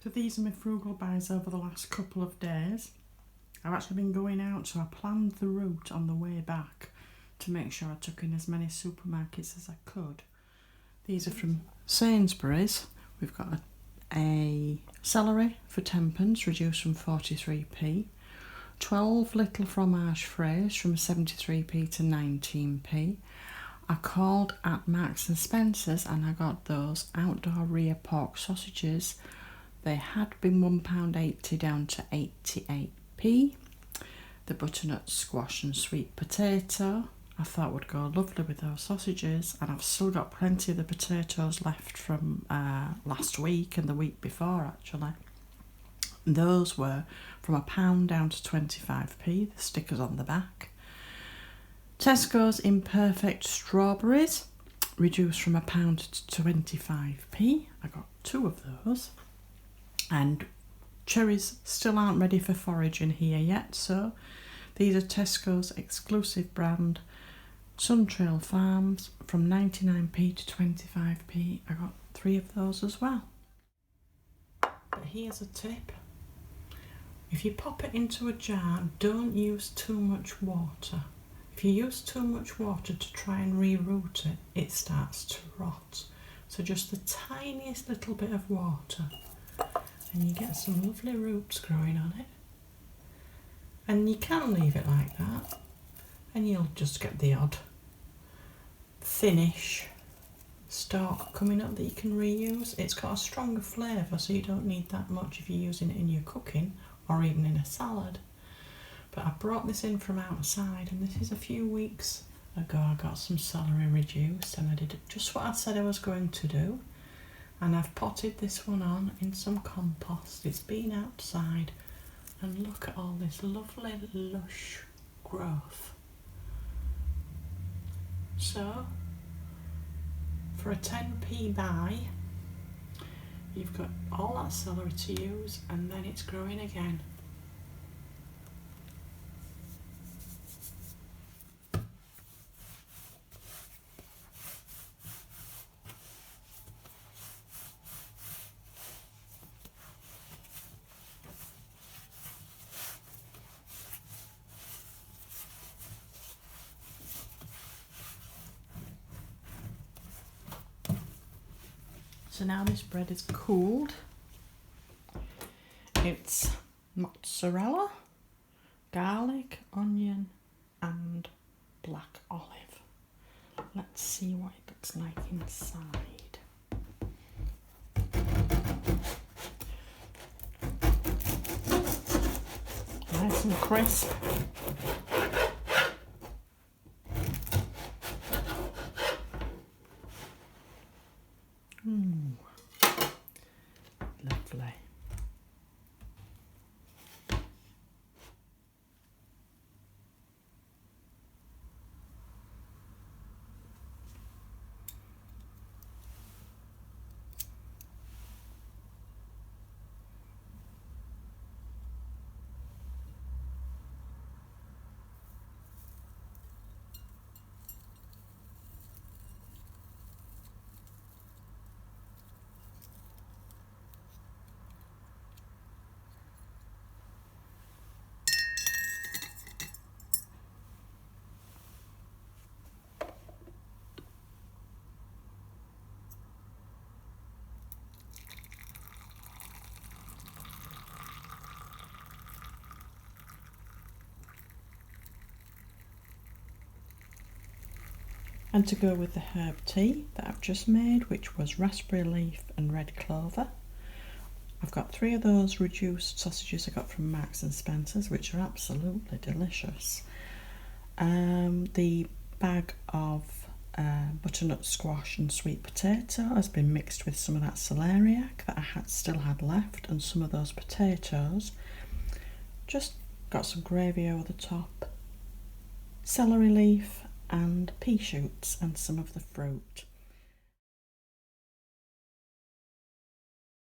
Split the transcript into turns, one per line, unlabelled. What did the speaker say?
So these are my frugal buys over the last couple of days. I've actually been going out, so I planned the route on the way back to make sure I took in as many supermarkets as I could. These are from Sainsbury's. We've got a celery for 10p, reduced from 43p. 12 little fromage fraise from 73p to 19p. I called at Marks and Spencer's and I got those outdoor rear pork sausages. They had been £1.80 down to 88p. The butternut squash and sweet potato I thought would go lovely with those sausages, and I've still got plenty of the potatoes left from last week and the week before actually. Those were from £1 down to 25p, the stickers on the back. Tesco's Imperfect strawberries, reduced from £1 to 25p. I got 2 of those. And cherries still aren't ready for foraging here yet, so these are Tesco's exclusive brand Suntrail Farms from 99p to 25p. I got 3 of those as well. But here's a tip. If you pop it into a jar, don't use too much water. If you use too much water to try and reroot it, it starts to rot. So just the tiniest little bit of water and you get some lovely roots growing on it. And you can leave it like that and you'll just get the odd thinnish stalk coming up that you can reuse. It's got a stronger flavour, so you don't need that much if you're using it in your cooking or even in a salad. But I brought this in from outside, and this is a few weeks ago. I got some celery reduced and I did just what I said I was going to do, and I've potted this one on in some compost. It's been outside, and look at all this lovely lush growth. So for a 10p buy, you've got all that celery to use, and then it's growing again. So now this bread is cooled. It's mozzarella, garlic, onion and black olive. Let's see what it looks like inside. Nice and crisp. Lovely. And to go with the herb tea that I've just made, which was raspberry leaf and red clover, I've got 3 of those reduced sausages I got from Marks and Spencer's, which are absolutely delicious. The bag of butternut squash and sweet potato has been mixed with some of that celeriac that I still had left, and some of those potatoes. Just got some gravy over the top, celery leaf and pea shoots and some of the fruit.